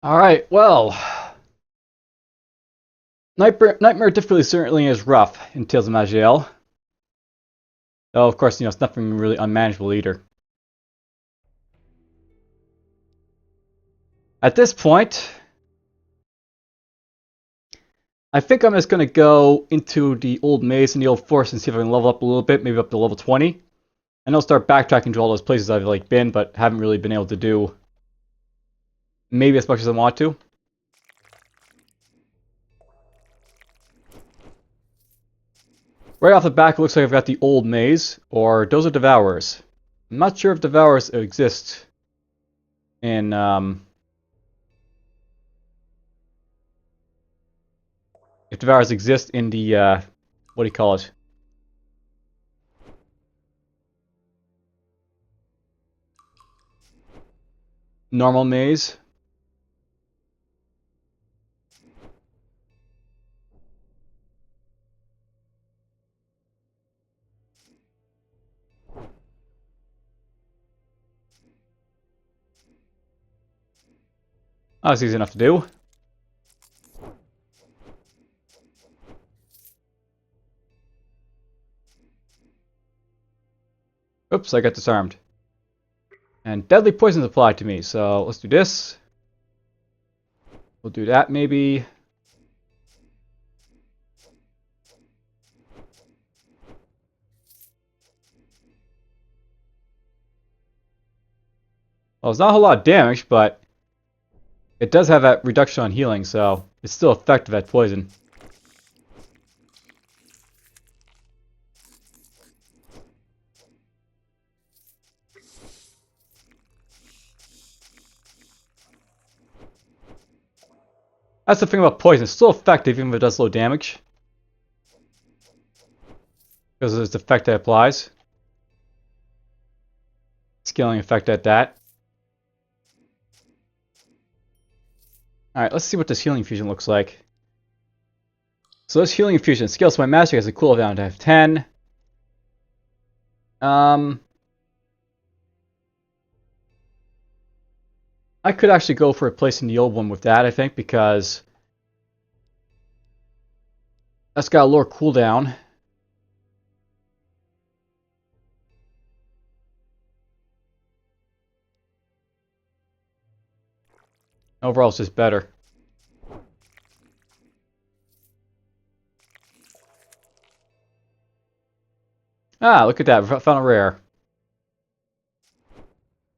Alright, well, Nightmare difficulty certainly is rough in Tales of Maj'Eyal. Though, of course, it's nothing really unmanageable either. At this point, I think I'm just going to go into the old maze and the Old Forst and see if I can level up a little bit, maybe up to level 20. And I'll start backtracking to all those places I've been, but haven't really been able to do maybe as much as I want to. Right off the back, it looks like I've got the old maze, or those are Devourers. I'm not sure if Devourers exist in, if Devourers exist in the, what do you call it? Normal maze. Oh, that's easy enough to do. Oops, I got disarmed. And deadly poison applied to me, so let's do this. We'll do that maybe. Well, it's not a whole lot of damage, but it does have that reduction on healing, so it's still effective at poison. That's the thing about poison. It's still effective even if it does low damage. Because of its effect that it applies. Scaling effect at that. Alright, let's see what this healing infusion looks like. So this healing infusion scales my mastery has a cooldown to have 10. I could actually go for replacing the old one with that, I think, because that's got a lower cooldown. Overall, it's just better. Ah, look at that. We found a rare.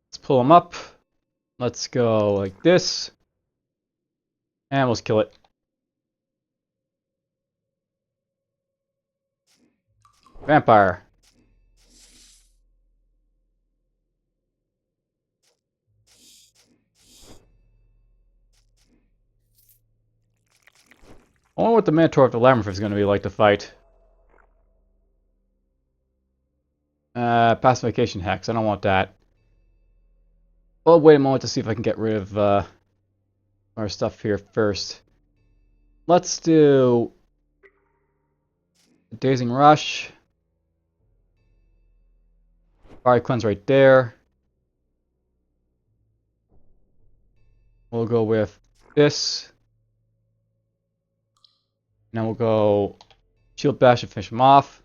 Let's pull them up. Let's go like this. And let's kill it. Vampire. I wonder what the Minotaur of the Labyrinth is going to be like to fight. Pacification Hex. I don't want that. Well, wait a moment to see if I can get rid of our stuff here first. Let's do Dazing Rush. Fire Cleanse right there. We'll go with this. Now we'll go Shield Bash to finish him off.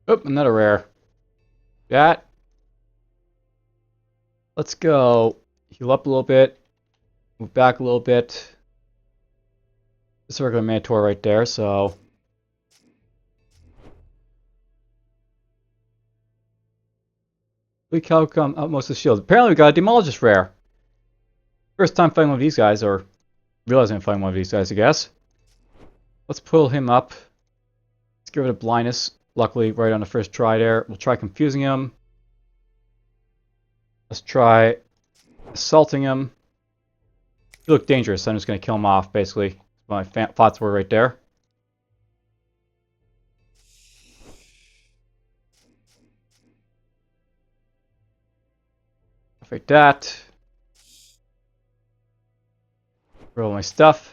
Oh, another rare. That. Let's go heal up a little bit. Move back a little bit. This is a regular Minotaur right there, so we can come up most of the shield. Apparently we got a Demonlogist rare. First time fighting one of these guys, or realizing I'm fighting one of these guys, I guess. Let's pull him up. Let's get rid of blindness. Luckily, right on the first try there. We'll try confusing him. Let's try assaulting him. He looked dangerous, so I'm just going to kill him off, basically. My thoughts were right there. Like that. Roll my stuff.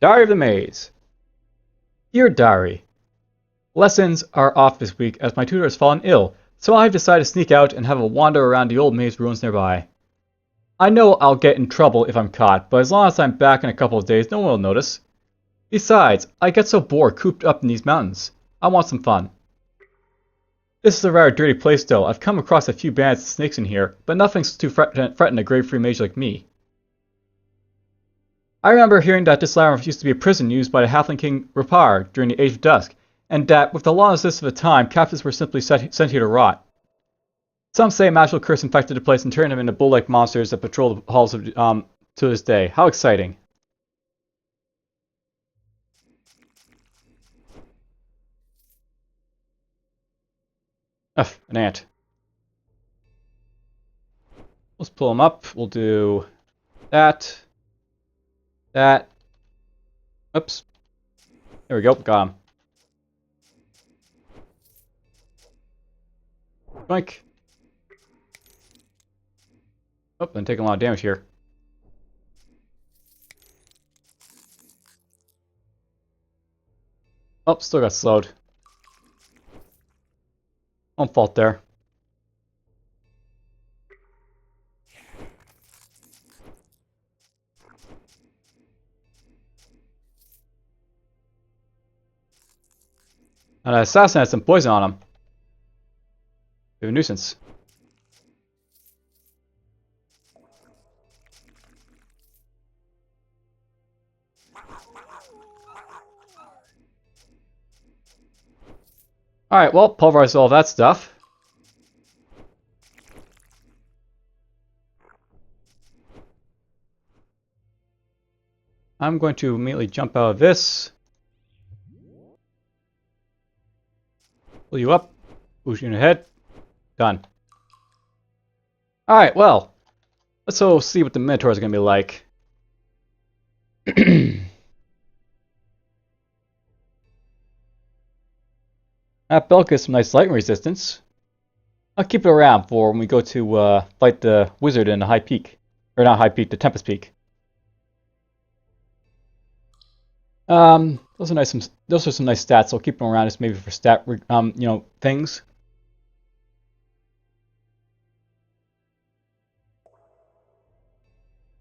Diary of the Maze. Dear Diary, lessons are off this week as my tutor has fallen ill, so I've decided to sneak out and have a wander around the old maze ruins nearby. I know I'll get in trouble if I'm caught, but as long as I'm back in a couple of days, no one will notice. Besides, I get so bored cooped up in these mountains. I want some fun. This is a rather dirty place though. I've come across a few bands of snakes in here, but nothing's too threaten a grave-free mage like me. I remember hearing that this labyrinth used to be a prison used by the Halfling King Rapar during the Age of Dusk, and that with the lawlessness of the time, captives were simply sent here to rot. Some say a magical curse infected the place and turned them into bull-like monsters that patrol the halls of, to this day. How exciting. Ugh, an ant. Let's pull him up. We'll do that. That. Oops. There we go. Got him. Boink. Oh, I'm taking a lot of damage here. Oh, still got slowed. Own fault there. And an assassin had some poison on him. Bit of a nuisance. Alright, well, pulverize all that stuff. I'm going to immediately jump out of this. Pull you up. Push you in the head. Done. Alright, well. Let's go see what the Minotaur is going to be like. That belt gives some nice lightning resistance. I'll keep it around for when we go to fight the wizard in the High Peak. Or not High Peak, the Tempest Peak. Those are nice. Those are some nice stats. I'll keep them around just maybe for stat, things.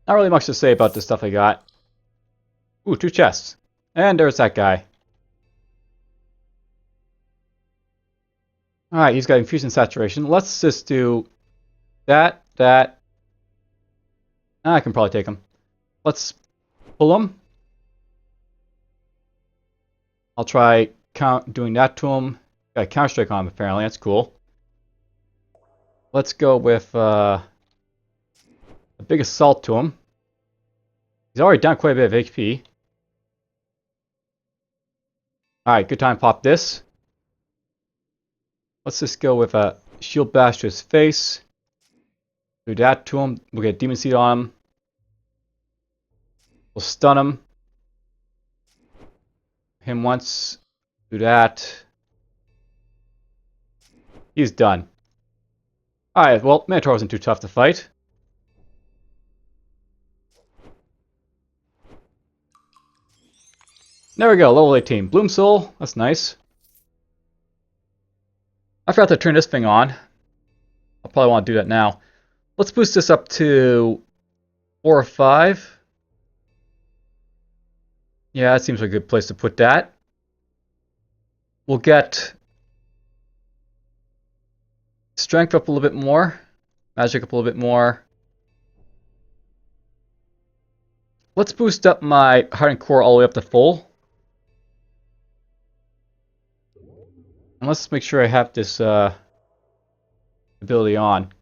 Not really much to say about the stuff I got. Ooh, 2 chests, and there's that guy. All right, he's got infusion saturation. Let's just do that. I can probably take him. Let's pull him. I'll try doing that to him. Got a counter strike on him, apparently. That's cool. Let's go with a big assault to him. He's already down quite a bit of HP. Alright, good time to pop this. Let's just go with a shield bash to his face. Do that to him. We'll get Demon Seed on him. We'll stun him. Him once. Do that. He's done. Alright, well, Minotaur wasn't too tough to fight. There we go, level 18. Bloom Soul, that's nice. I forgot to turn this thing on. I'll probably want to do that now. Let's boost this up to 4 or 5. Yeah, that seems like a good place to put that. We'll get strength up a little bit more. Magic up a little bit more. Let's boost up my heart and core all the way up to full. And let's make sure I have this ability on.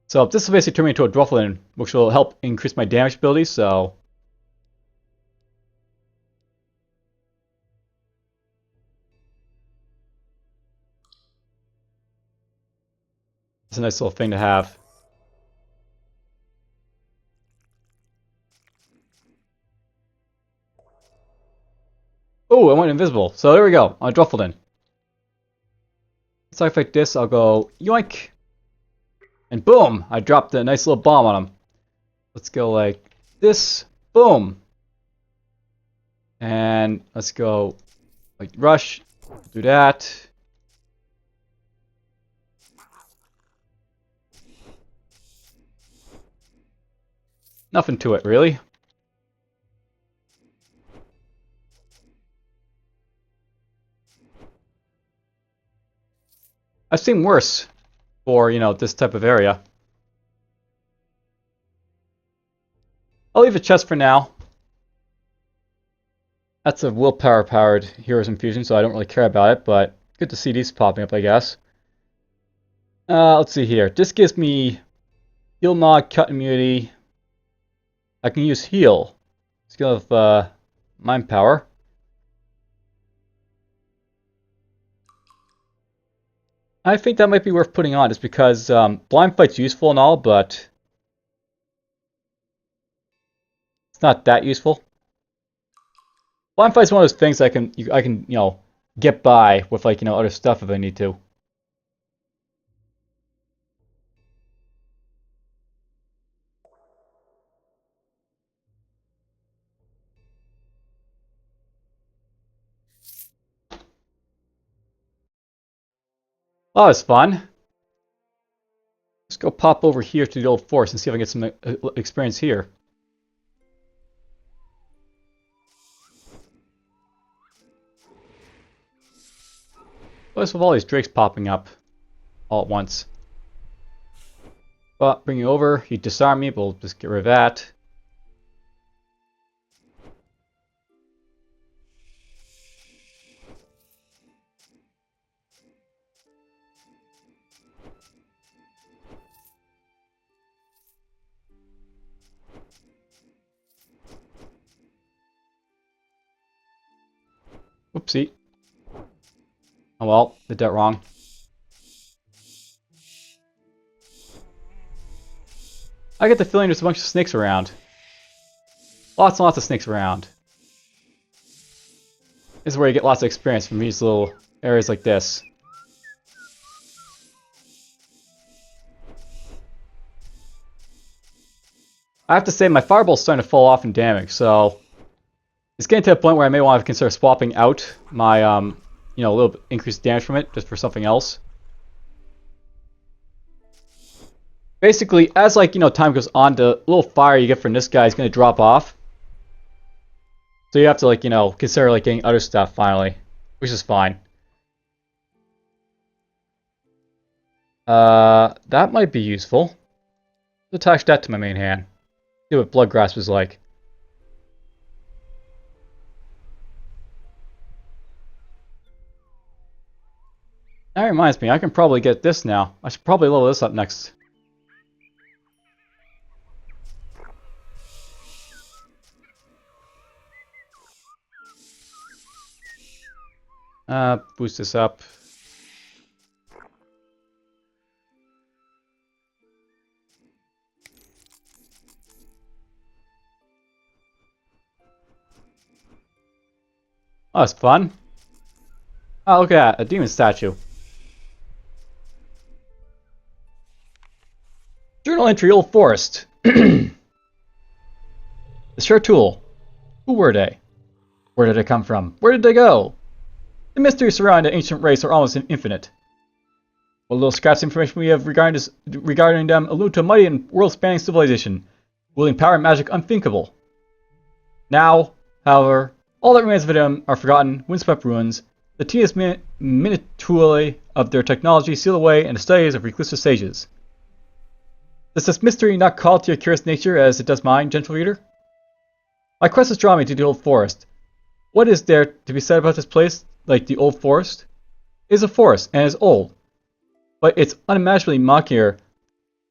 So this will basically turn me into a Dwarflin, which will help increase my damage ability, so... It's a nice little thing to have. Oh, I went invisible. So there we go. I Dwarflin. So if I like this, I'll go yoink. And boom! I dropped a nice little bomb on him. Let's go like this. Boom! And let's go like rush. Do that. Nothing to it, really. I've seen worse for, you know, this type of area. I'll leave a chest for now. That's a willpower powered Heroes Infusion, so I don't really care about it, but good to see these popping up, I guess. Let's see here. This gives me heal mod, cut immunity. I can use heal. Skill of mind power. I think that might be worth putting on just because blind fight's useful and all, but it's not that useful. Blind fight's one of those things I can you know, get by with, like, you know, other stuff if I need to. Oh, that's fun. Let's go pop over here to the Old Forst and see if I can get some experience here. What's with all these drakes popping up all at once? But bring you over, you disarm me, but we'll just get rid of that. Whoopsie. Oh well, did that wrong. I get the feeling there's a bunch of snakes around. Lots and lots of snakes around. This is where you get lots of experience from these little areas like this. I have to say my fireball's starting to fall off in damage, so it's getting to a point where I may want to consider swapping out my, you know, a little bit increased damage from it just for something else. Basically, as, like, you know, time goes on, the little fire you get from this guy is going to drop off. So you have to, like, you know, consider, like, getting other stuff finally, which is fine. That might be useful. Let's attach that to my main hand. See what Blood Grasp is like. That reminds me, I can probably get this now. I should probably level this up next. Boost this up. Oh, that's fun. Oh, look at that, a demon statue. Journal entry, Old Forst. The sure tool. Who were they? Where did they come from? Where did they go? The mysteries surrounding the ancient race are almost infinite. What little scraps of information we have regarding them allude to a mighty and world-spanning civilization, wielding power and magic unthinkable. Now, however, all that remains of them are forgotten, windswept ruins. The tedious minutiae of their technology seal away in the studies of reclusive sages. Does this mystery not call to your curious nature as it does mine, gentle reader? My quest has drawn me to the Old Forest. What is there to be said about this place, like the Old Forest? It is a forest, and it is old. But it's unimaginably mockier.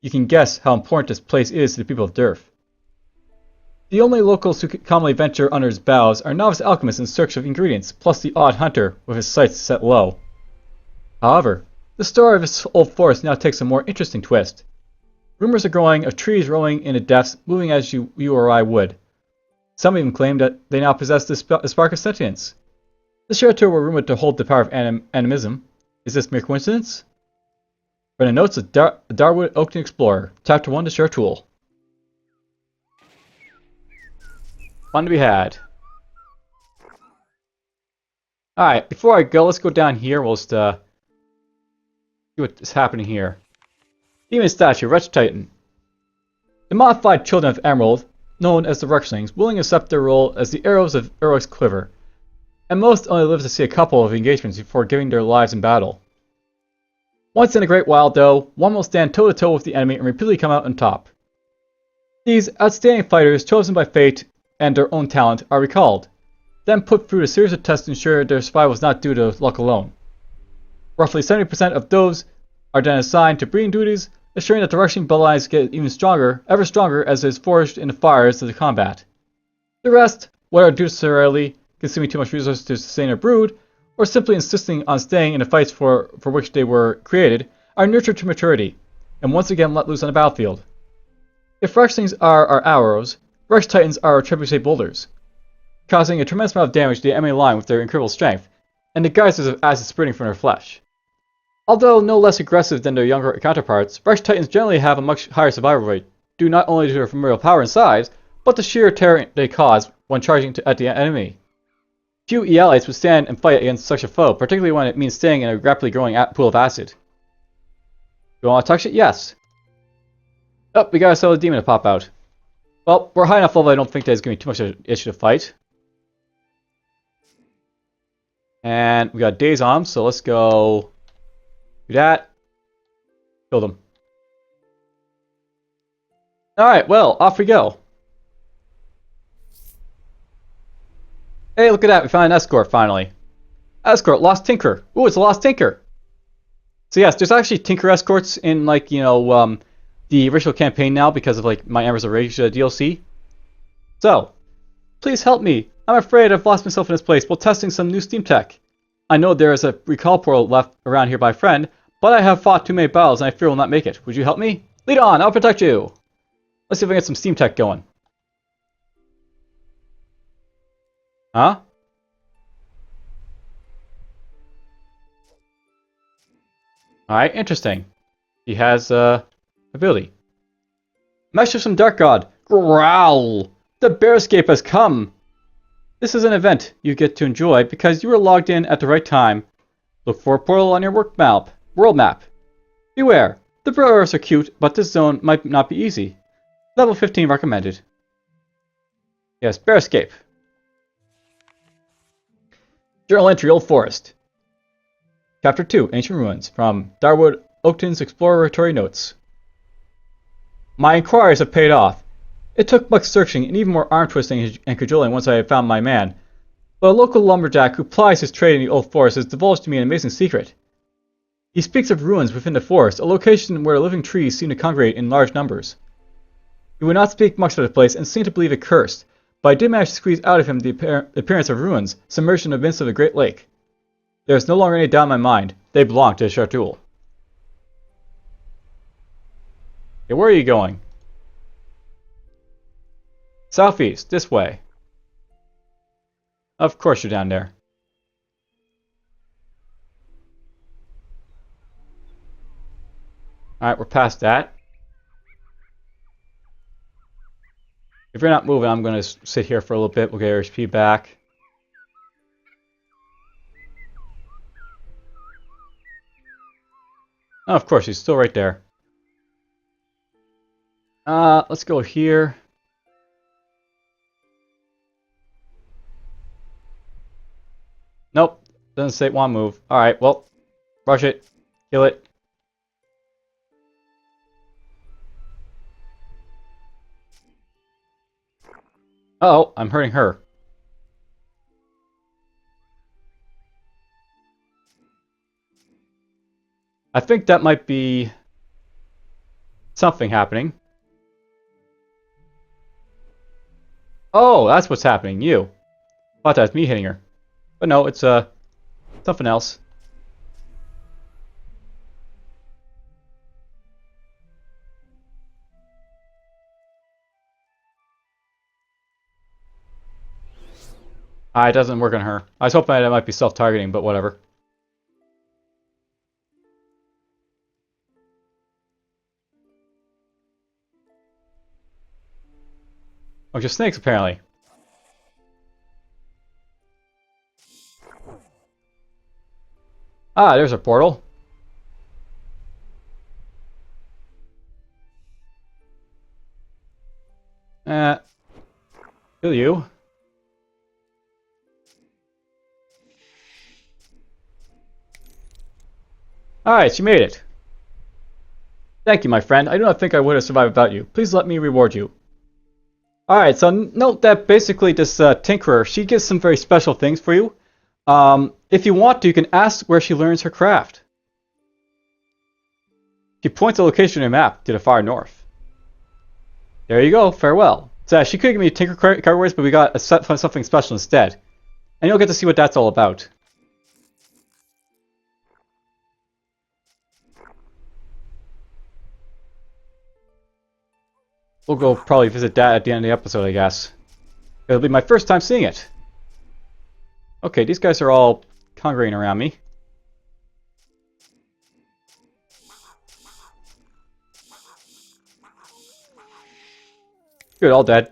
You can guess how important this place is to the people of Derf. The only locals who commonly venture under its boughs are novice alchemists in search of ingredients, plus the odd hunter with his sights set low. However, the story of this Old Forest now takes a more interesting twist. Rumors are growing of trees rolling in the depths, moving as you or I would. Some even claim that they now possess the spark of sentience. The Chateau were rumored to hold the power of animism. Is this mere coincidence? From the notes of Darwood Oakton Explorer, Chapter 1, The Sure Tool. Fun to be had. Alright, before I go, let's go down here. We'll just see what's happening here. Demon statue, Wretch Titan. The modified children of Emerald, known as the Ruxlings, willingly accept their role as the arrows of Eric's quiver, and most only live to see a couple of engagements before giving their lives in battle. Once in a great while, though, one will stand toe-to-toe with the enemy and repeatedly come out on top. These outstanding fighters, chosen by fate and their own talent, are recalled, then put through a series of tests to ensure their survival is not due to luck alone. Roughly 70% of those are then assigned to breeding duties, assuring that the rushing bloodlines get even stronger, ever stronger as it is forged in the fires of the combat. The rest, whether necessarily consuming too much resources to sustain a brood, or simply insisting on staying in the fights for which they were created, are nurtured to maturity, and once again let loose on the battlefield. If Ruxlings are our arrows, Rush Titans are our trebuchet boulders, causing a tremendous amount of damage to the enemy line with their incredible strength, and the geysers of acid spurting from their flesh. Although no less aggressive than their younger counterparts, Rush Titans generally have a much higher survival rate, due not only to their formidable power and size, but the sheer terror they cause when charging at the enemy. Few Ealites would stand and fight against such a foe, particularly when it means staying in a rapidly growing pool of acid. You want to touch it? Yes. Oh, we gotta sell the demon to pop out. Well, we're high enough level I don't think there's going to be too much of an issue to fight. And we got days on him, so let's go do that. Kill them. Alright, well, off we go. Hey, look at that, we found an escort finally. Escort, lost tinker. Ooh, it's a lost tinker. So yes, there's actually tinker escorts in, like, you know, the original campaign now because of, like, my Embers of Rage DLC. So, please help me. I'm afraid I've lost myself in this place while testing some new Steam tech. I know there is a recall portal left around here by a friend, but I have fought too many battles and I fear will not make it. Would you help me? Lead on, I'll protect you. Let's see if I can get some Steam tech going. Huh? Alright, interesting. He has, ability. Mesh of some Dark God. Growl! The Fearscape has come! This is an event you get to enjoy because you were logged in at the right time. Look for a portal on your world map. Beware, the burrows are cute, but this zone might not be easy. Level 15 recommended. Yes, Fearscape. Journal entry, Old Forst. Chapter 2, Ancient Ruins, from Darwood Oakton's Exploratory Notes. My inquiries have paid off. It took much searching and even more arm twisting and cajoling once I had found my man. But a local lumberjack who plies his trade in the Old Forest has divulged to me an amazing secret. He speaks of ruins within the forest, a location where living trees seem to congregate in large numbers. He would not speak much of the place and seemed to believe it cursed, but I did manage to squeeze out of him the appearance of ruins submerged in the midst of a great lake. There is no longer any doubt in my mind. They belong to Chartul. Okay, where are you going? Southeast, this way. Of course you're down there. Alright, we're past that. If you're not moving, I'm going to sit here for a little bit. We'll get HP back. Oh, of course, he's still right there. Let's go here. Nope, doesn't say one move. Alright, well, rush it. Kill it. Uh-oh, I'm hurting her. I think that might be something happening. Oh, that's what's happening. You. Thought that was me hitting her. But no, it's something else. It doesn't work on her. I was hoping that it might be self-targeting, but whatever. Oh, just snakes, apparently. Ah, there's a portal. Kill you. Alright, you made it. Thank you, my friend. I do not think I would have survived without you. Please let me reward you. Alright, so note that basically this Tinkerer, she gives some very special things for you. If you want to, you can ask where she learns her craft. She points a location on your map to the far north. There you go, farewell. So she could give me Tinker categories, but we got something special instead. And you'll get to see what that's all about. We'll go probably visit that at the end of the episode, I guess. It'll be my first time seeing it. Okay, these guys are all congregating around me. Good, all dead.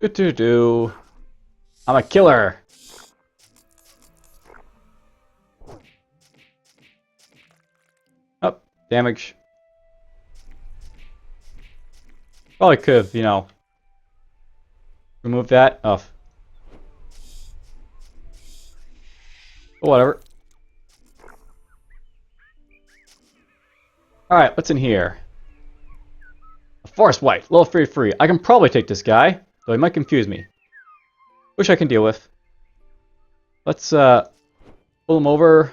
Do-do-do. I'm a killer. Oh, damage. Probably could have, you know, removed that. Oh. But whatever. Alright, what's in here? A forest wight, level 33. I can probably take this guy, though he might confuse me. Which I can deal with. Let's pull him over.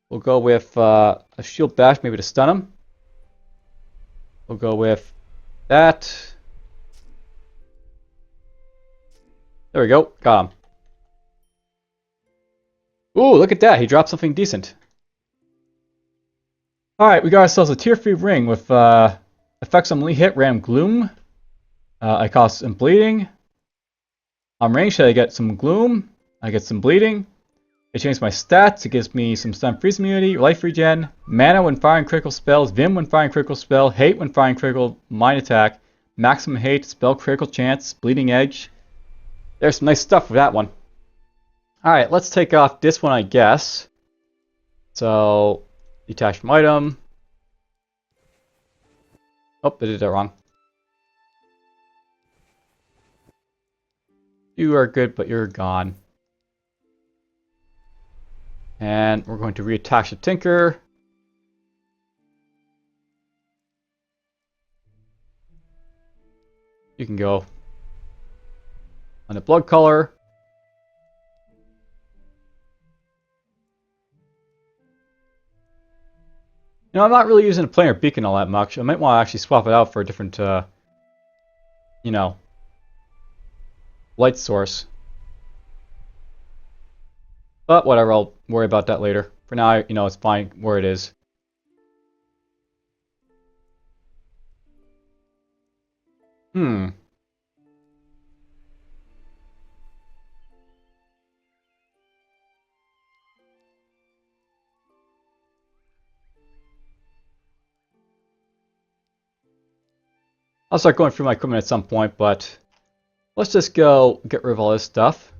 We'll go with a shield bash, maybe to stun him. We'll go with that. There we go. Got him. Ooh, look at that. He dropped something decent. Alright, we got ourselves a tier 3 ring with effects on melee hit, random gloom. I cost some bleeding. On range, I get some gloom. I get some bleeding. It changes my stats. It gives me some stun freeze immunity, life regen, mana when firing critical spells, vim when firing critical spell, hate when firing critical mind attack, maximum hate, spell critical chance, bleeding edge. There's some nice stuff for that one. Alright, let's take off this one, I guess. So, detach from item. Oh, I did that wrong. You are good, but you're gone. And we're going to reattach the Tinker. You can go on the blood color. You know, I'm not really using a planar beacon all that much. I might want to actually swap it out for a different, you know, light source. But whatever, I'll worry about that later. For now, you know, it's fine where it is. I'll start going through my equipment at some point, but let's just go get rid of all this stuff.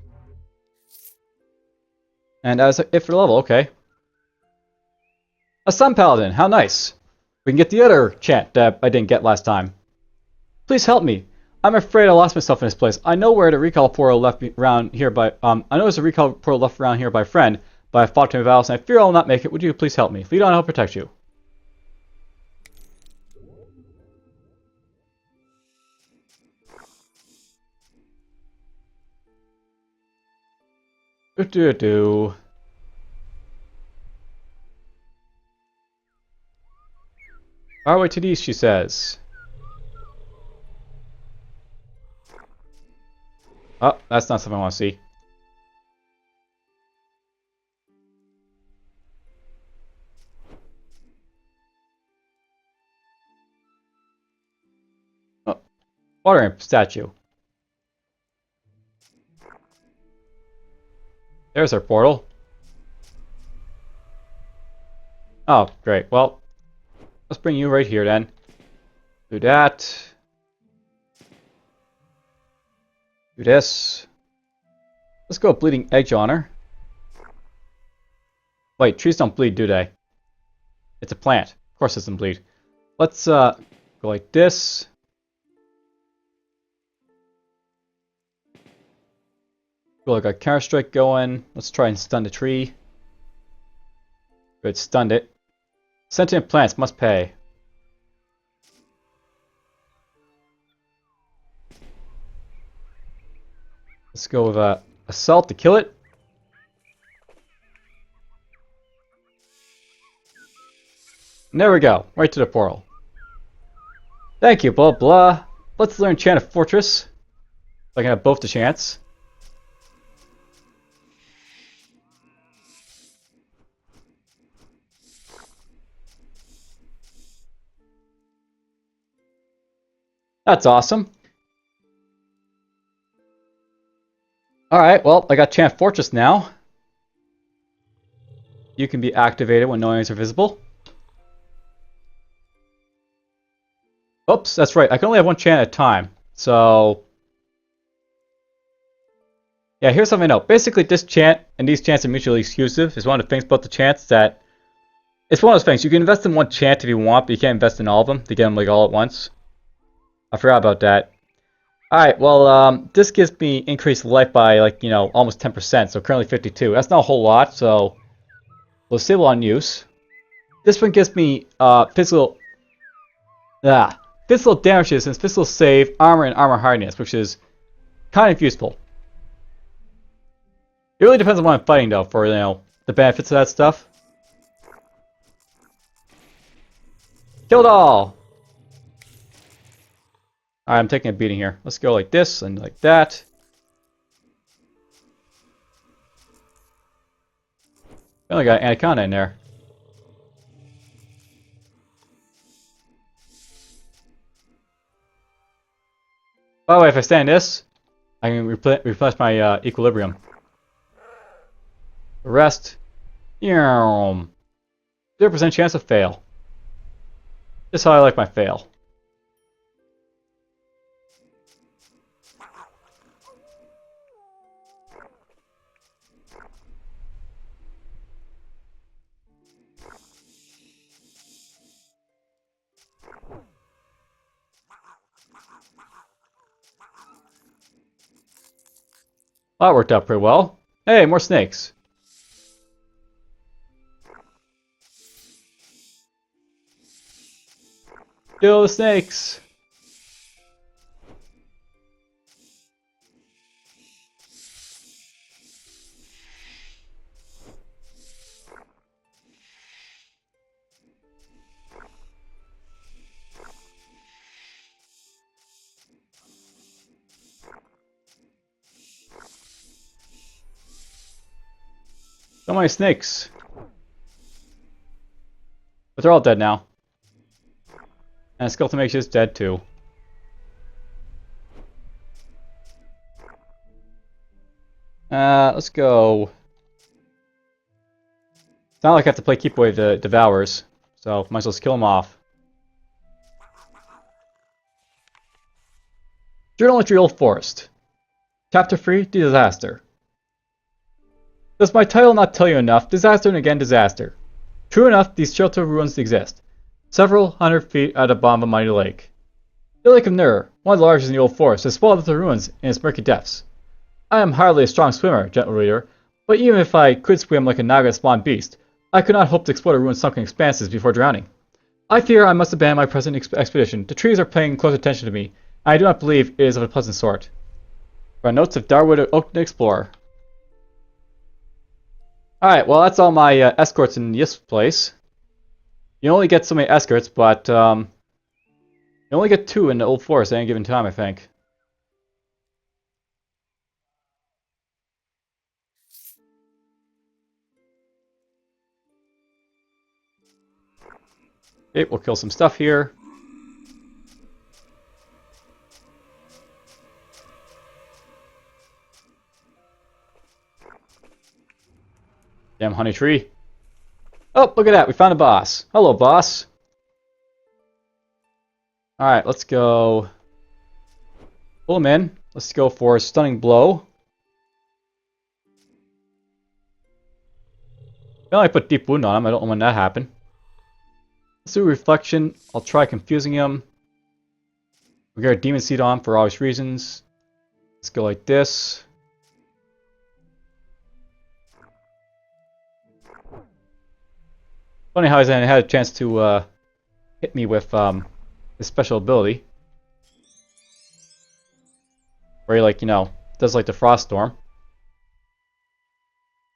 And as if for level, okay. A Sun Paladin, how nice. We can get the other chant that I didn't get last time. Please help me. I'm afraid I lost myself in this place. I know where the recall portal left around here by I know there's a recall portal left around here by a friend, but I fought to my vows and I fear I'll not make it. Would you please help me? Lead on, I'll protect you. Do-do-do. Our way to the east, she says. Oh, that's not something I want to see. Oh, water imp statue. There's our portal. Oh, great. Well, let's bring you right here then. Do that. Do this. Let's go Bleeding Edge on her. Wait, trees don't bleed, do they? It's a plant. Of course it doesn't bleed. Let's go like this. Go like a counter strike going. Let's try and stun the tree. Good, stunned it. Sentient plants must pay. Let's go with assault to kill it. And there we go, right to the portal. Thank you, blah blah. Let's learn Chant of Fortress. So I can have both the chants. That's awesome. Alright, well, I got Chant Fortress now. You can be activated when no enemies are visible. Oops, that's right. I can only have one chant at a time. So, yeah, here's something to know. Basically, this chant and these chants are mutually exclusive. It's one of the things about the chants that... It's one of those things. You can invest in one chant if you want, but you can't invest in all of them to get them like all at once. I forgot about that. Alright, well, this gives me increased life by, like, you know, almost 10%, so currently 52. That's not a whole lot, so we'll disable on use. This one gives me physical damage resistance, physical save, armor, and armor hardness, which is kind of useful. It really depends on what I'm fighting, though, for, you know, the benefits of that stuff. Kill it all! Alright, I'm taking a beating here. Let's go like this and like that. I only got an Anaconda in there. By the way, if I stand this, I can replenish my equilibrium. The rest, 0% chance of fail. This is how I like my fail. Well, that worked out pretty well. Hey, more snakes. Kill the snakes. So many snakes. But they're all dead now. And Skeleton Mage is dead too. Let's go. It's not like I have to play keep away the Devourers, so might as well just kill them off. Journal entry Old Forst. Chapter 3, Disaster. Does my title not tell you enough? Disaster and again disaster. True enough, these shelter ruins exist. Several hundred feet at the bottom of a mighty lake. The Lake of Nur, one of the largest in the Old Forest, has swallowed up the ruins in its murky depths. I am hardly a strong swimmer, gentle reader, but even if I could swim like a Naga-spawned beast, I could not hope to explore the ruins' sunken expanses before drowning. I fear I must abandon my present expedition. The trees are paying close attention to me, and I do not believe it is of a pleasant sort. For notes of Darwood Oak the Explorer. Alright, well that's all my escorts in this place. You only get so many escorts, but you only get 2 in the Old Forest at any given time, I think. Okay, we'll kill some stuff here. Damn honey tree. Oh, look at that. We found a boss. Hello, boss. Alright, let's go. Pull him in. Let's go for a stunning blow. I only put deep wound on him. I don't know when that happened. Let's do reflection. I'll try confusing him. We got a demon seed on for obvious reasons. Let's go like this. Funny how he's had a chance to hit me with his special ability. Where he, like, you know, does like the Frost Storm.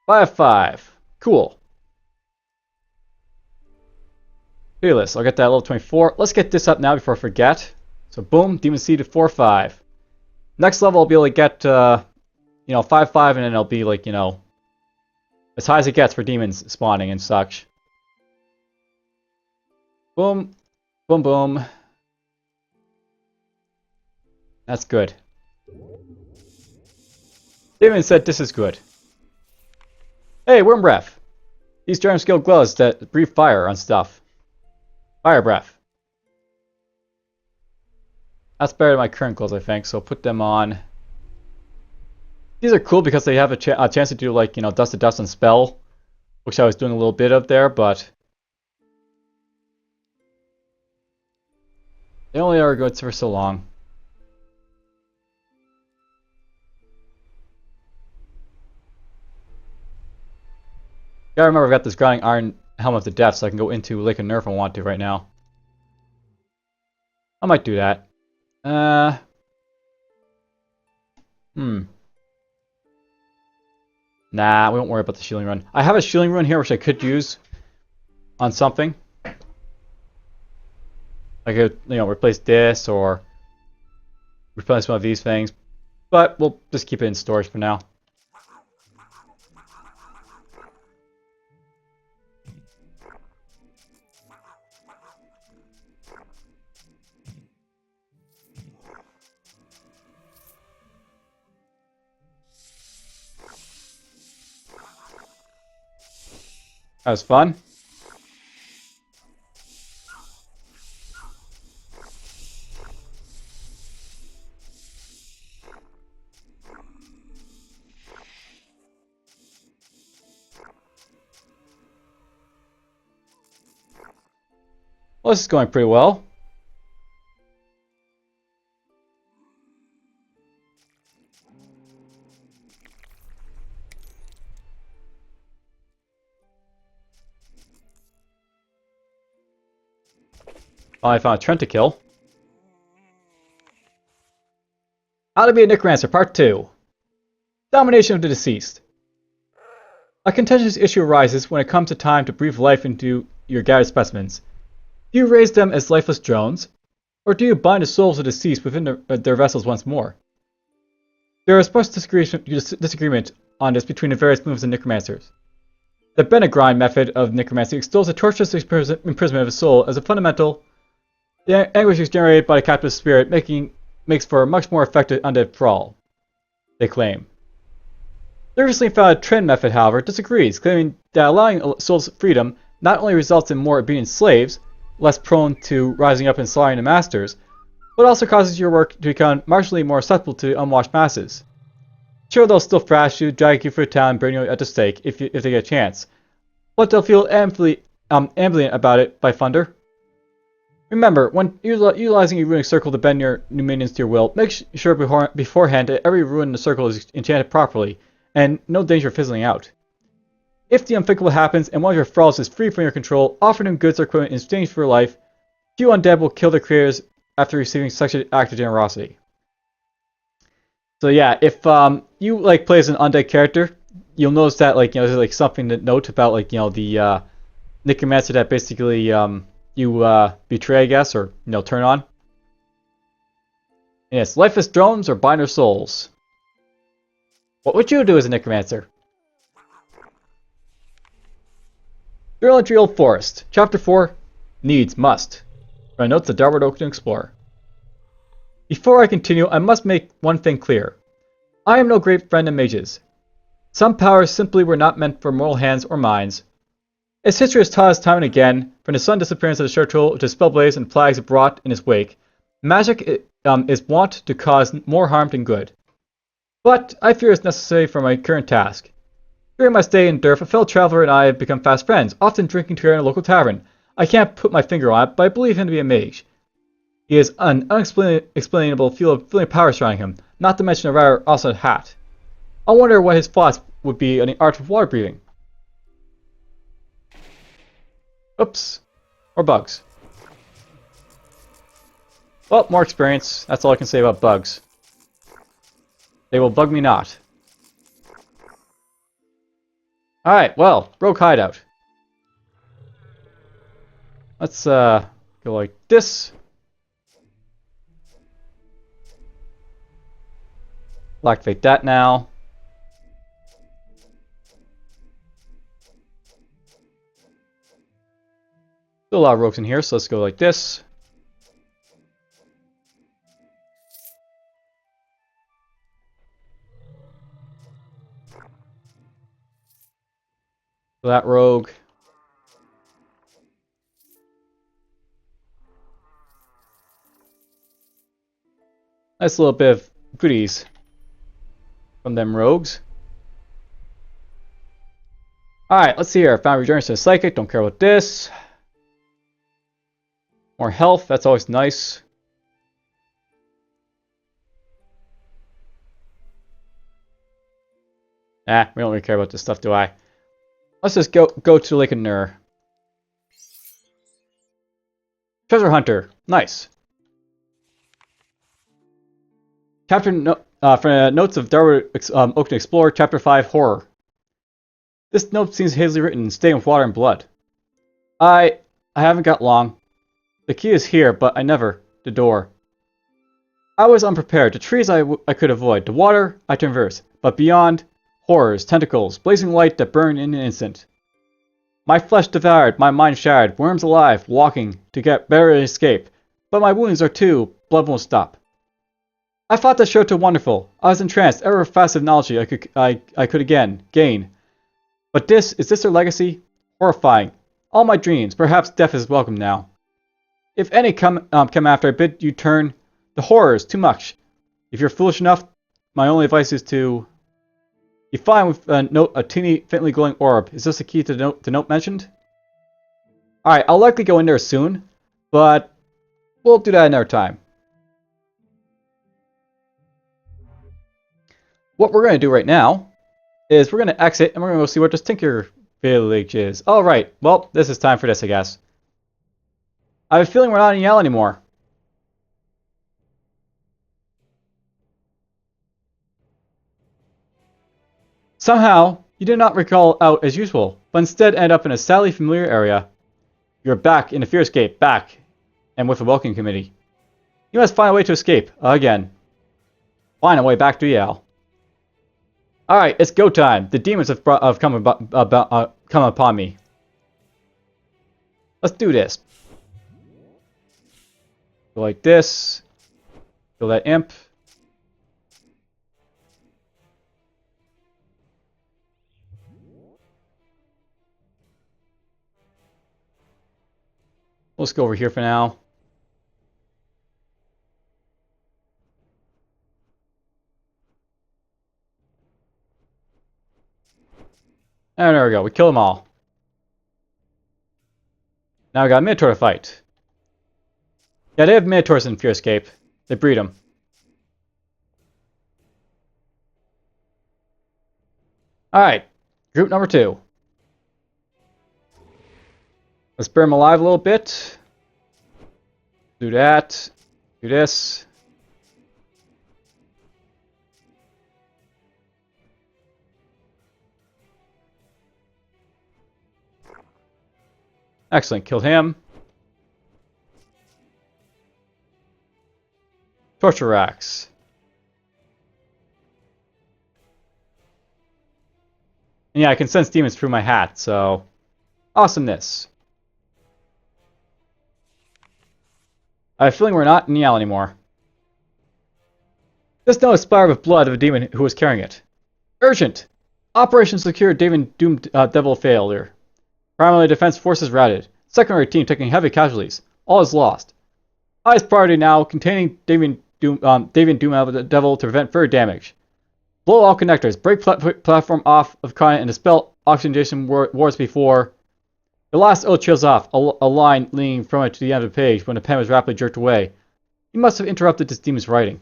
5/5. Cool. Fearless. I'll get that level 24. Let's get this up now before I forget. So boom, Demon Seed to 4/5. Next level I'll be able to get, you know, 5/5, and then it'll be like, you know, as high as it gets for demons spawning and such. Boom, boom, boom. That's good. Demon said this is good. Hey, Worm Breath. These germ skill gloves that breathe fire on stuff. Fire breath. That's better than my current gloves, I think, so I'll put them on. These are cool because they have a chance to do, like, you know, dust to dust and spell, which I was doing a little bit of there, but they only are good for so long. Gotta remember I've got this grinding iron helmet of the death, so I can go into Lake of Nerf if I want to right now. I might do that. Nah, we won't worry about the shielding run. I have a shielding run here which I could use on something. I could, you know, replace this or replace one of these things, but we'll just keep it in storage for now. That was fun. Well, this is going pretty well. I found a Trent to kill. How to be a Necromancer, Part 2. Domination of the Deceased. A contentious issue arises when it comes to time to breathe life into your gathered specimens. Do you raise them as lifeless drones, or do you bind the souls of the deceased within their vessels once more? There is much disagreement on this between the various movements of necromancers. The Benegrind method of necromancy extols the torturous imprisonment of a soul as a fundamental. The anguish is generated by the captive spirit makes for a much more effective undead thrall, they claim. The recently founded Trend method, however, disagrees, claiming that allowing souls freedom not only results in more obedient slaves, less prone to rising up and slaughtering the masters, but also causes your work to become marginally more susceptible to unwashed masses. Sure, they'll still thrash you, drag you through the town, and burn you at the stake if they get a chance, but they'll feel ambivalent about it by thunder. Remember, when utilizing a runic circle to bend your new minions to your will, make sure beforehand that every rune in the circle is enchanted properly, and no danger of fizzling out. If the unthinkable happens and one of your thralls is free from your control, offer them goods or equipment in exchange for life. Few undead will kill their creators after receiving such an act of generosity. So yeah, if you like play as an undead character, you'll notice that, like, you know, there's like something to note about, like, you know, the necromancer that basically you betray, I guess, or, you know, turn on. And yes, lifeless drones or binder souls. What would you do as a necromancer? Journal entry Old Forst, Chapter 4, Needs, Must. From Notes of Darward Oak Explorer. Before I continue, I must make one thing clear. I am no great friend of mages. Some powers simply were not meant for mortal hands or minds. As history has taught us time and again, from the sudden disappearance of the Shirtle to Spellblaze and plagues it brought in its wake, Magic is wont to cause more harm than good. But I fear it's necessary for my current task. During my stay in Derf, a fellow traveler and I have become fast friends, often drinking together in a local tavern. I can't put my finger on it, but I believe him to be a mage. He has an unexplainable feeling of power surrounding him, not to mention a rather awesome hat. I wonder what his thoughts would be on the art of water breathing. Oops. Or bugs. Well, more experience. That's all I can say about bugs. They will bug me not. Alright, well, rogue hideout. Let's go like this. We'll activate that now. Still a lot of rogues in here, so let's go like this. So that rogue. Nice little bit of goodies from them rogues. Alright, let's see here. Found regenerates to the psychic. Don't care about this. More health. That's always nice. Nah, we don't really care about this stuff, do I? Let's just go to Lake of Nur. Treasure Hunter. Nice. Chapter for Notes of Darwood Oakton Explorer, Chapter 5, Horror. This note seems hazily written, stained with water and blood. I haven't got long. The key is here, but I never. The door. I was unprepared. The trees I could avoid. The water I traverse. But beyond, horrors, tentacles, blazing light that burn in an instant. My flesh devoured, my mind shattered, worms alive, walking to get better escape. But my wounds are too, blood won't stop. I thought the show too wonderful. I was entranced, ever fast of knowledge I could again gain. But is this their legacy? Horrifying. All my dreams, perhaps death is welcome now. If any come after, I bid you turn. The horrors, too much. If you're foolish enough, my only advice is to... You find with a teeny, faintly glowing orb. Is this the key to the note mentioned? Alright, I'll likely go in there soon, but we'll do that another time. What we're going to do right now is we're going to exit and we're going to go see what this Tinkerer village is. Alright, well, this is time for this, I guess. I have a feeling we're not in Maj'Eyal anymore. Somehow, you did not recall out as usual, but instead end up in a sadly familiar area. You're back in the Fearscape, back, and with a welcome committee. You must find a way to escape, again. Find a way back to Maj'Eyal. Alright, it's go time. The demons have come upon me. Let's do this. Go like this. Kill that imp. Let's go over here for now. And there we go. We kill them all. Now we got a Minotaur to fight. Yeah, they have Minotaurs in Fearscape. They breed them. Alright. Group number 2. Let's burn them alive a little bit. Do that. Do this. Excellent. Killed him. Torture racks. And yeah, I can sense demons through my hat, so... Awesomeness. I have a feeling we're not in Maj'Eyal anymore. This note is splattered with blood of a demon who was carrying it. Urgent! Operation Secure Doomed Devil failure. Primary defense forces routed. Secondary team taking heavy casualties. All is lost. Highest priority now, containing Doomelf the Devil to prevent further damage. Blow all connectors. Break platform off of Conant and dispel oxygenation wards before the last O trails off, a line leading from it to the end of the page when the pen was rapidly jerked away. He must have interrupted this demon's writing.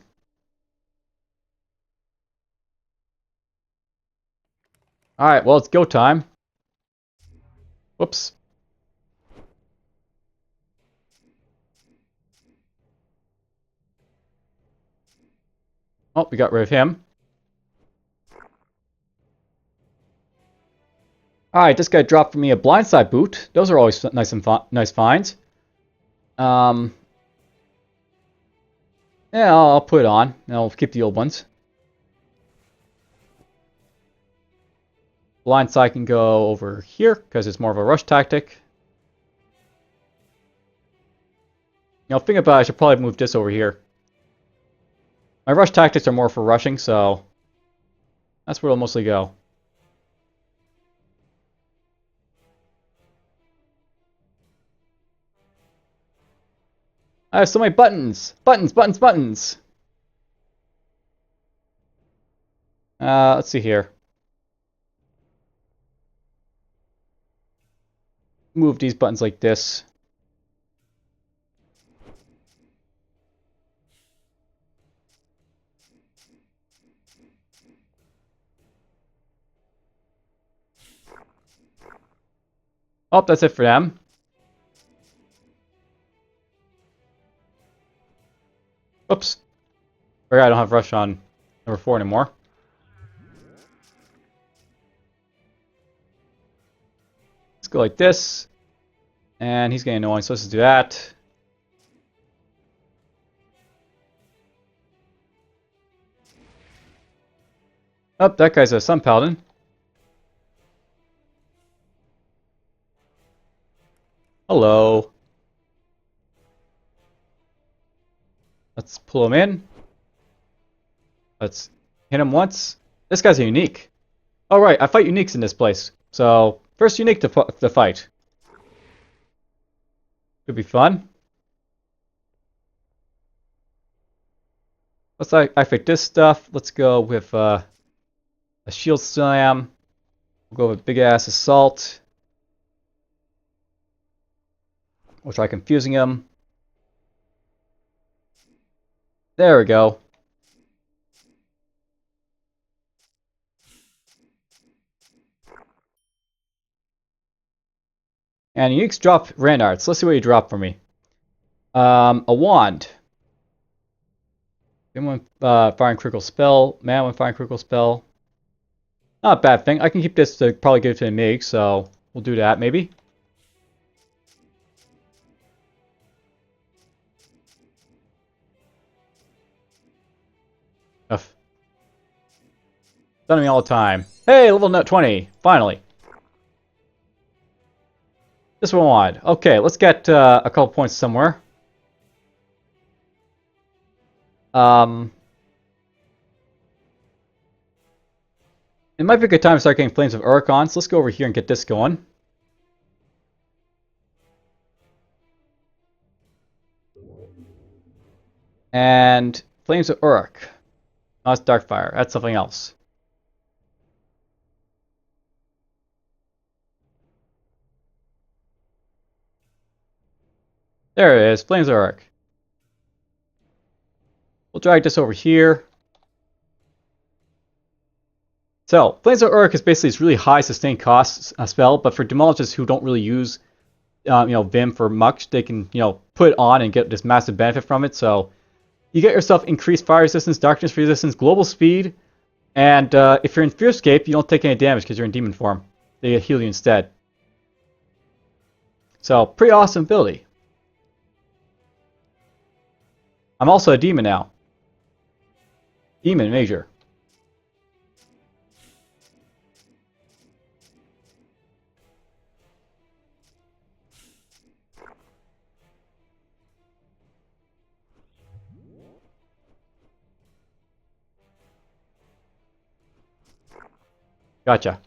Alright, well, it's go time. Whoops. Oh, we got rid of him. Alright, this guy dropped for me a blindside boot. Those are always nice finds. Yeah, I'll put it on. I'll keep the old ones. Blindside can go over here, because it's more of a rush tactic. You know, think about it, I should probably move this over here. My rush tactics are more for rushing, so that's where it'll mostly go. I have so many buttons! Buttons! Let's see here. Move these buttons like this. Oh, that's it for them. Oops. Forgot I don't have rush on number 4 anymore. Let's go like this. And he's getting annoying, so let's just do that. Oh, that guy's a Sun Paladin. Hello. Let's pull him in. Let's hit him once. This guy's a unique. Oh, right, I fight uniques in this place. So, first unique to fight. Could be fun. Let's activate this stuff. Let's go with a shield slam. We'll go with big ass assault. We'll try confusing him. There we go. And uniques drop rand arts. Let's see what you drop for me. A wand. Then one firing critical spell. Man, one firing critical spell. Not a bad thing. I can keep this to probably give it to the Mig, so we'll do that maybe. Ugh. Done me all the time. Hey, level 20. Finally. This one wide. Okay, let's get a couple points somewhere. It might be a good time to start getting Flames of Uruk on, so let's go over here and get this going. And Flames of Uruk. No, that's Darkfire. That's something else. There it is, Flames of Uruk. We'll drag this over here. So, Flames of Uruk is basically this really high sustained cost spell, but for Demologists who don't really use Vim for much, they can put it on and get this massive benefit from it. So, you get yourself increased fire resistance, darkness resistance, global speed, and if you're in Fearscape, you don't take any damage because you're in demon form. They heal you instead. So, pretty awesome ability. I'm also a demon now. Demon Major. Gotcha.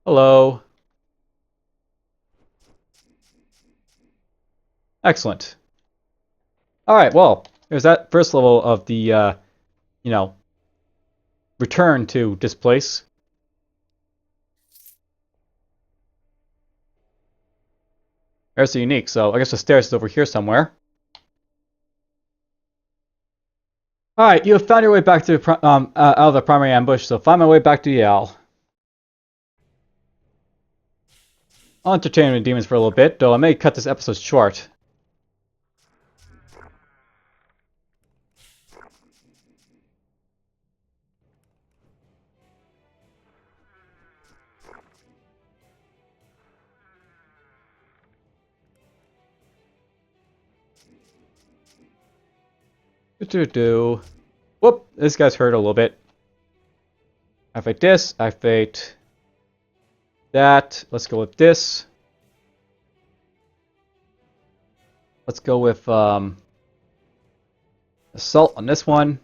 Hello. Excellent. Alright, well, there's that first level of the, you know, return to this place. There's the unique, so I guess the stairs is over here somewhere. Alright, you have found your way back to out of the primary ambush, so find my way back to Yale. I'll entertain the demons for a little bit, though I may cut this episode short. Whoop, this guy's hurt a little bit. Activate this, activate that. Let's go with this. Let's go with assault on this one.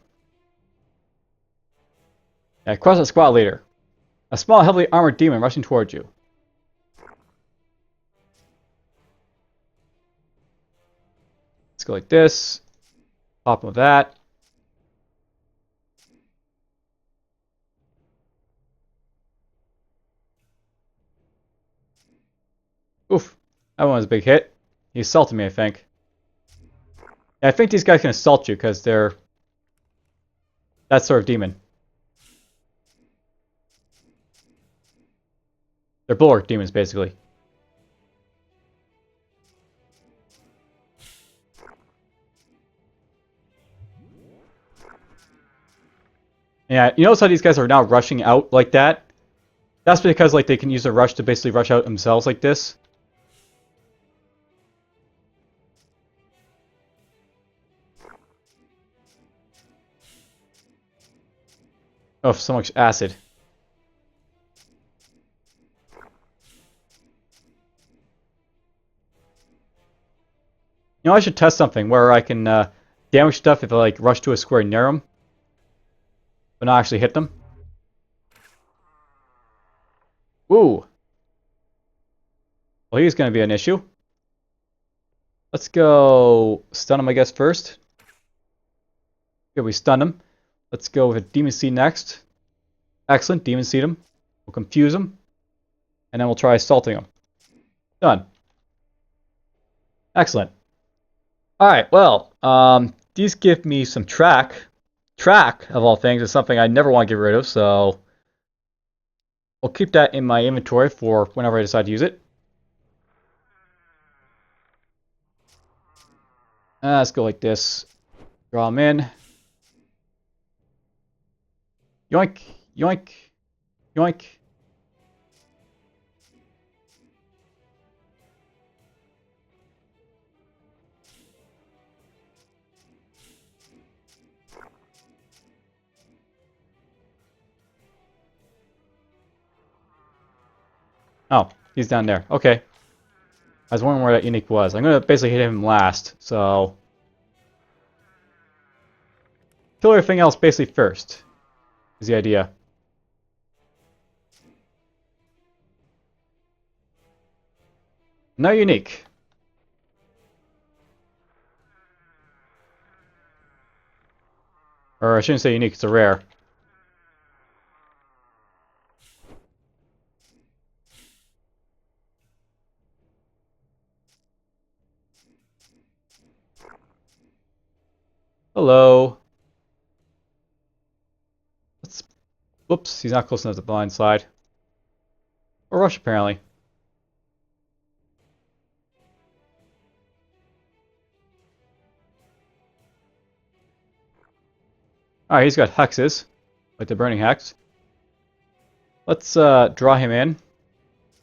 Yeah, cross the squad leader. A small, heavily armored demon rushing towards you. Let's go like this. Pop of that. Oof. That one was a big hit. He assaulted me, I think. Yeah, I think these guys can assault you because they're that sort of demon. They're bulwark demons, basically. Yeah, you notice how these guys are now rushing out like that? That's because like they can use a rush to basically rush out themselves like this. Oh, so much acid. You know, I should test something where I can damage stuff if I like rush to a square near them, but not actually hit them. Ooh. Well, he's going to be an issue. Let's go stun him, I guess, first. Okay, we stun him. Let's go with a Demon Seed next. Excellent, Demon Seed him. We'll confuse him. And then we'll try assaulting him. Done. Excellent. Alright, well, these give me some track. Track, of all things, is something I never want to get rid of, so I'll keep that in my inventory for whenever I decide to use it. Let's go like this. Draw them in. Yoink, yoink, yoink. Oh, he's down there. Okay. I was wondering where that unique was. I'm going to basically hit him last, so kill everything else basically first, is the idea. No unique. Or I shouldn't say unique, it's a rare. Hello. Let's. Whoops, he's not close enough to the blind side. Or rush, apparently. Alright, he's got hexes, like the burning hex. Let's draw him in.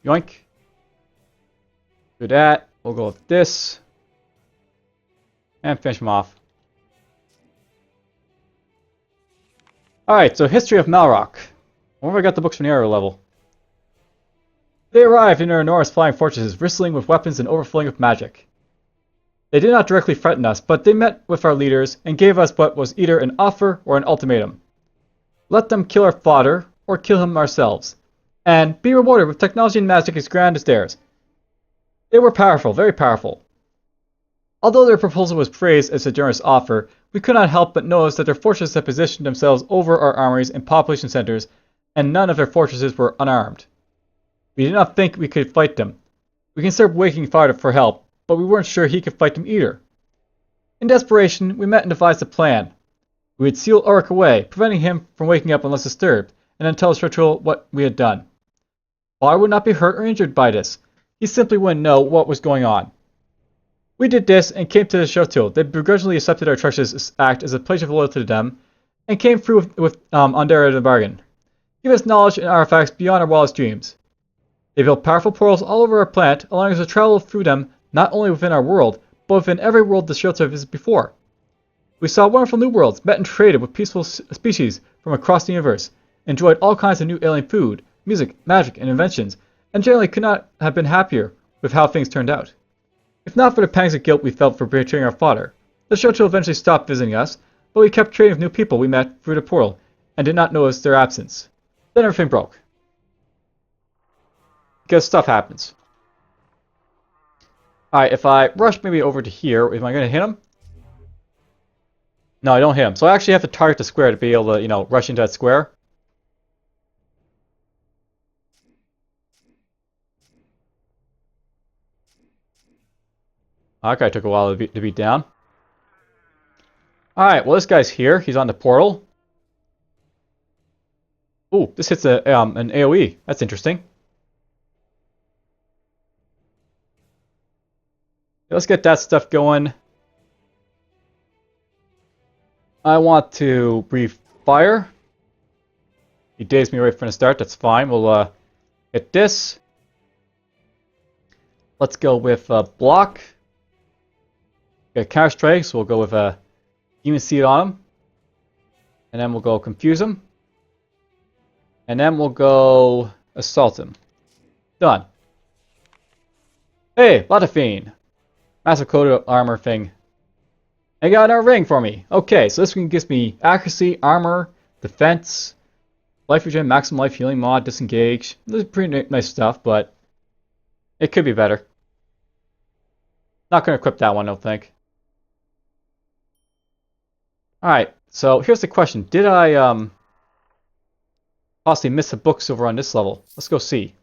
Yoink. Do that. We'll go with this. And finish him off. Alright, so history of Malrock. I wonder if I got the books from the arrow level. They arrived in their enormous flying fortresses, bristling with weapons and overflowing with magic. They did not directly threaten us, but they met with our leaders and gave us what was either an offer or an ultimatum. Let them kill our fodder, or kill him ourselves, and be rewarded with technology and magic as grand as theirs. They were powerful, very powerful. Although their proposal was praised as a generous offer, we could not help but notice that their fortresses had positioned themselves over our armories and population centers, and none of their fortresses were unarmed. We did not think we could fight them. We considered waking father for help, but we weren't sure he could fight them either. In desperation, we met and devised a plan. We would seal Uruk away, preventing him from waking up unless disturbed, and then tell Shotro what we had done. Father would not be hurt or injured by this. He simply wouldn't know what was going on. We did this and came to the chateau. They begrudgingly accepted our treacherous act as a pledge of loyalty to them, and came through with Undera the bargain. Give us knowledge and artifacts beyond our wildest dreams. They built powerful portals all over our planet, allowing us to travel through them not only within our world, but within every world the chateau has visited before. We saw wonderful new worlds, met and traded with peaceful species from across the universe, enjoyed all kinds of new alien food, music, magic, and inventions, and generally could not have been happier with how things turned out. If not for the pangs of guilt we felt for betraying our father, the chateau eventually stopped visiting us, but we kept trading with new people we met through the portal, and did not notice their absence. Then everything broke. Because stuff happens. Alright, if I rush maybe over to here, am I going to hit him? No, I don't hit him. So I actually have to target the square to be able to, rush into that square. That guy took a while to beat down. Alright, well this guy's here. He's on the portal. Ooh, this hits an AoE. That's interesting. Let's get that stuff going. I want to breathe fire. He dazed me right from the start. That's fine. We'll hit this. Let's go with block. Get counter strike, so we'll go with a demon seed on him. And then we'll go confuse him. And then we'll go assault him. Done. Hey, Latafine. Massive coated armor thing. I got our ring for me. Okay, so this one gives me accuracy, armor, defense, life regen, maximum life healing mod, disengage. This is pretty nice stuff, but it could be better. Not going to equip that one, I don't think. Alright, so here's the question. Did I possibly miss the books over on this level? Let's go see.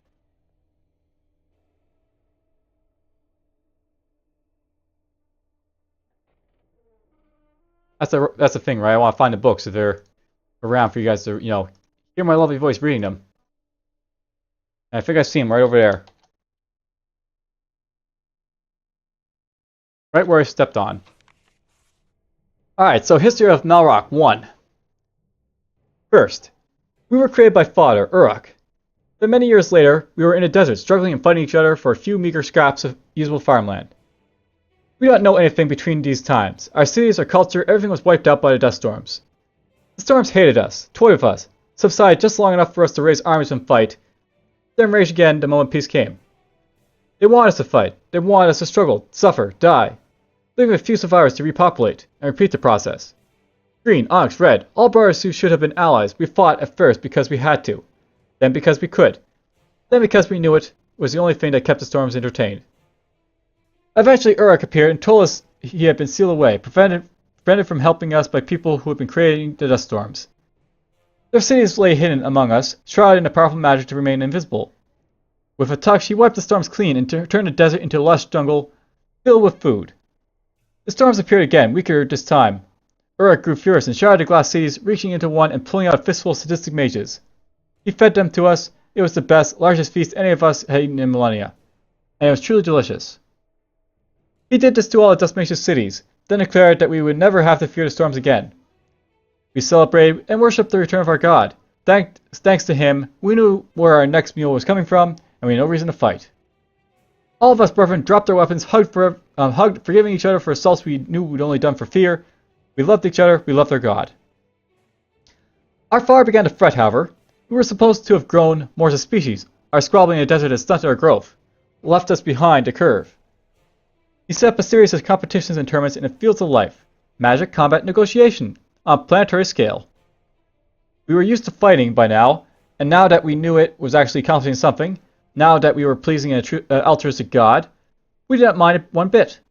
That's the thing, right? I want to find the books if they're around for you guys to, hear my lovely voice reading them. And I think I see them right over there. Right where I stepped on. Alright, so History of Malrock 1. First, we were created by Father, Uruk. Then many years later, we were in a desert, struggling and fighting each other for a few meager scraps of usable farmland. We don't know anything between these times. Our cities, our culture, everything was wiped out by the dust storms. The storms hated us, toyed with us, subsided just long enough for us to raise armies and fight, then rage again the moment peace came. They wanted us to fight. They wanted us to struggle, suffer, die, leaving a few survivors to repopulate and repeat the process. Green, onyx, red, all brothers who should have been allies, we fought at first because we had to, then because we could, then because we knew it was the only thing that kept the storms entertained. Eventually Uruk appeared and told us he had been sealed away, prevented from helping us by people who had been creating the dust storms. Their cities lay hidden among us, shrouded in a powerful magic to remain invisible. With a touch, he wiped the storms clean and turned the desert into a lush jungle filled with food. The storms appeared again, weaker this time. Uruk grew furious and shattered the glass cities, reaching into one and pulling out a fistful of sadistic mages. He fed them to us. It was the best, largest feast any of us had eaten in millennia, and it was truly delicious. He did this to all the dust-mages cities, then declared that we would never have to fear the storms again. We celebrated and worshipped the return of our god. Thanks to him, we knew where our next meal was coming from, and we had no reason to fight. All of us brethren dropped our weapons, hugged, forgiving each other for assaults we knew we'd only done for fear. We loved each other, we loved our god. Our father began to fret, however. We were supposed to have grown more as a species. Our squabbling in the desert had stunted our growth, left us behind the curve. He set up a series of competitions and tournaments in the fields of life, magic, combat, negotiation, on a planetary scale. We were used to fighting by now, and now that we knew it was actually accomplishing something, now that we were pleasing an altruistic god, we did not mind it one bit.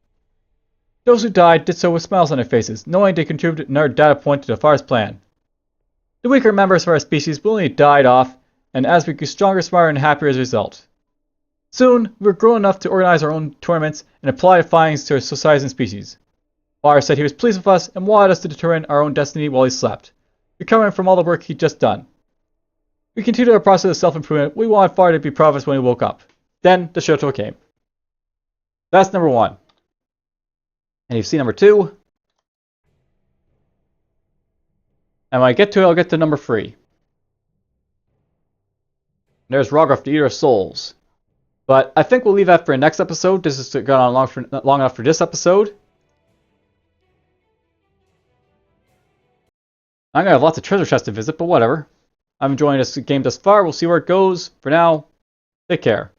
Those who died did so with smiles on their faces, knowing they contributed another data point to the Far's plan. The weaker members of our species willingly died off, and as we grew stronger, smarter, and happier as a result. Soon, we were grown enough to organize our own tournaments and apply the findings to our societies and species. Far said he was pleased with us and wanted us to determine our own destiny while he slept, recovering from all the work he'd just done. We continued our process of self-improvement. We wanted Far to be proud of us when he woke up. Then, the Shoto came. That's number 1. And you've seen number 2. And when I get to it, I'll get to number 3. And there's Rogroff, the Eater of Souls. But I think we'll leave that for the next episode. This has gone on long enough for this episode. I'm going to have lots of treasure chests to visit, but whatever. I'm enjoying this game thus far. We'll see where it goes. For now, take care.